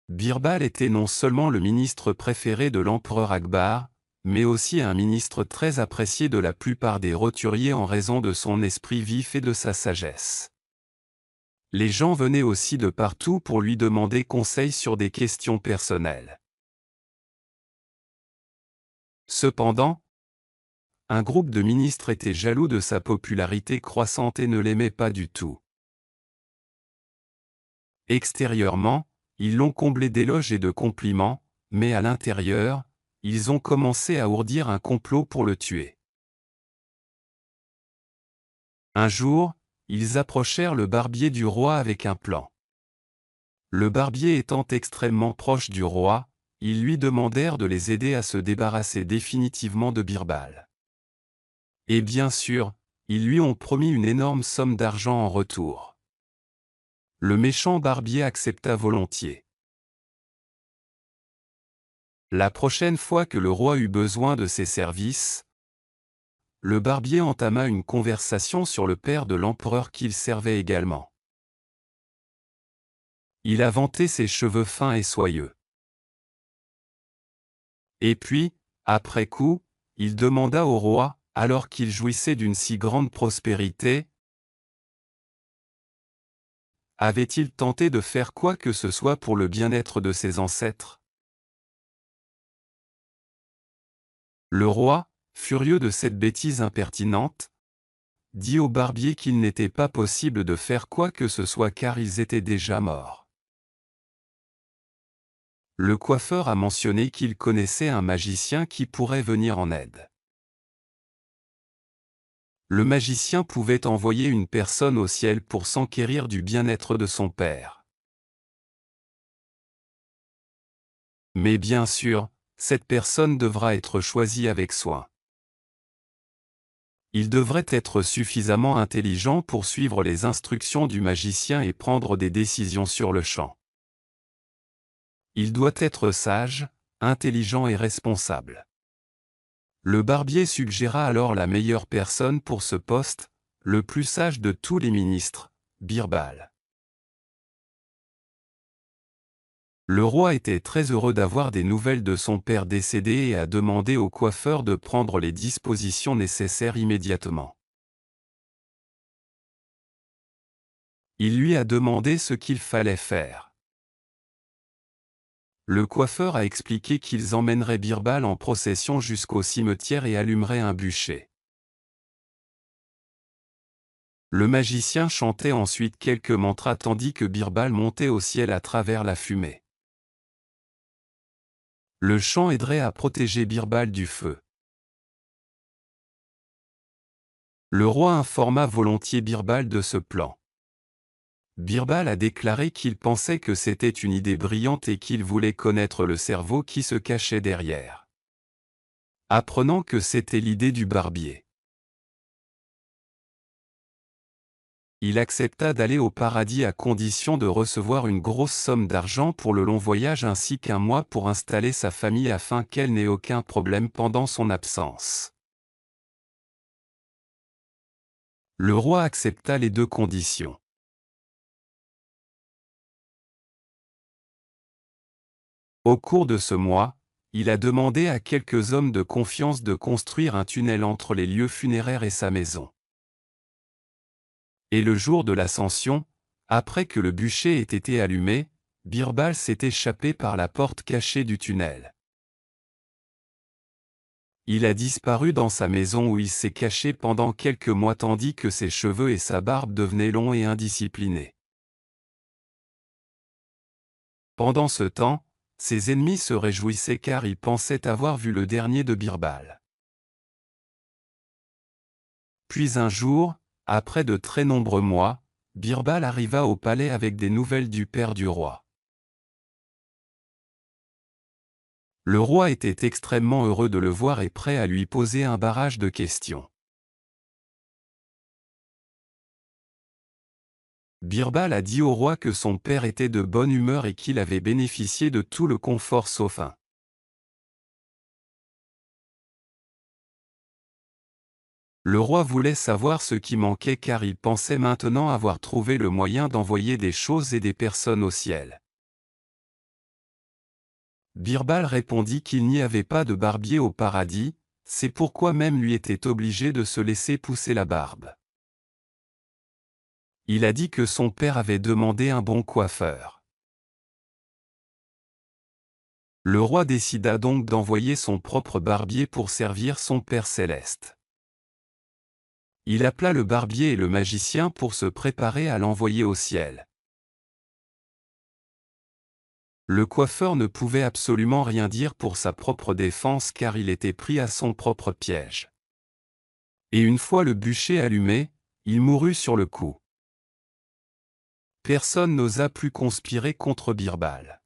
Birbal était non seulement le ministre préféré de l'empereur Akbar, mais aussi un ministre très apprécié de la plupart des roturiers en raison de son esprit vif et de sa sagesse. Les gens venaient aussi de partout pour lui demander conseil sur des questions personnelles. Cependant, un groupe de ministres était jaloux de sa popularité croissante et ne l'aimait pas du tout. Extérieurement, ils l'ont comblé d'éloges et de compliments, mais à l'intérieur, ils ont commencé à ourdir un complot pour le tuer. Un jour, ils approchèrent le barbier du roi avec un plan. Le barbier étant extrêmement proche du roi, ils lui demandèrent de les aider à se débarrasser définitivement de Birbal. Et bien sûr, ils lui ont promis une énorme somme d'argent en retour. Le méchant barbier accepta volontiers. La prochaine fois que le roi eut besoin de ses services, le barbier entama une conversation sur le père de l'empereur qu'il servait également. Il a vanté ses cheveux fins et soyeux. Et puis, après coup, il demanda au roi, alors qu'il jouissait d'une si grande prospérité, avait-il tenté de faire quoi que ce soit pour le bien-être de ses ancêtres? Le roi, furieux de cette bêtise impertinente, dit au barbier qu'il n'était pas possible de faire quoi que ce soit car ils étaient déjà morts. Le coiffeur a mentionné qu'il connaissait un magicien qui pourrait venir en aide. Le magicien pouvait envoyer une personne au ciel pour s'enquérir du bien-être de son père. Mais bien sûr, cette personne devra être choisie avec soin. Il devrait être suffisamment intelligent pour suivre les instructions du magicien et prendre des décisions sur le champ. Il doit être sage, intelligent et responsable. Le barbier suggéra alors la meilleure personne pour ce poste, le plus sage de tous les ministres, Birbal. Le roi était très heureux d'avoir des nouvelles de son père décédé et a demandé au coiffeur de prendre les dispositions nécessaires immédiatement. Il lui a demandé ce qu'il fallait faire. Le coiffeur a expliqué qu'ils emmèneraient Birbal en procession jusqu'au cimetière et allumeraient un bûcher. Le magicien chantait ensuite quelques mantras tandis que Birbal montait au ciel à travers la fumée. Le chant aiderait à protéger Birbal du feu. Le roi informa volontiers Birbal de ce plan. Birbal a déclaré qu'il pensait que c'était une idée brillante et qu'il voulait connaître le cerveau qui se cachait derrière. Apprenant que c'était l'idée du barbier, il accepta d'aller au paradis à condition de recevoir une grosse somme d'argent pour le long voyage ainsi qu'un mois pour installer sa famille afin qu'elle n'ait aucun problème pendant son absence. Le roi accepta les deux conditions. Au cours de ce mois, il a demandé à quelques hommes de confiance de construire un tunnel entre les lieux funéraires et sa maison. Et le jour de l'ascension, après que le bûcher ait été allumé, Birbal s'est échappé par la porte cachée du tunnel. Il a disparu dans sa maison où il s'est caché pendant quelques mois tandis que ses cheveux et sa barbe devenaient longs et indisciplinés. Pendant ce temps, ses ennemis se réjouissaient car ils pensaient avoir vu le dernier de Birbal. Puis un jour, après de très nombreux mois, Birbal arriva au palais avec des nouvelles du père du roi. Le roi était extrêmement heureux de le voir et prêt à lui poser un barrage de questions. Birbal a dit au roi que son père était de bonne humeur et qu'il avait bénéficié de tout le confort sauf un. Le roi voulait savoir ce qui manquait car il pensait maintenant avoir trouvé le moyen d'envoyer des choses et des personnes au ciel. Birbal répondit qu'il n'y avait pas de barbier au paradis, c'est pourquoi même lui était obligé de se laisser pousser la barbe. Il a dit que son père avait demandé un bon coiffeur. Le roi décida donc d'envoyer son propre barbier pour servir son Père céleste. Il appela le barbier et le magicien pour se préparer à l'envoyer au ciel. Le coiffeur ne pouvait absolument rien dire pour sa propre défense car il était pris à son propre piège. Et une fois le bûcher allumé, il mourut sur le coup. Personne n'osa plus conspirer contre Birbal.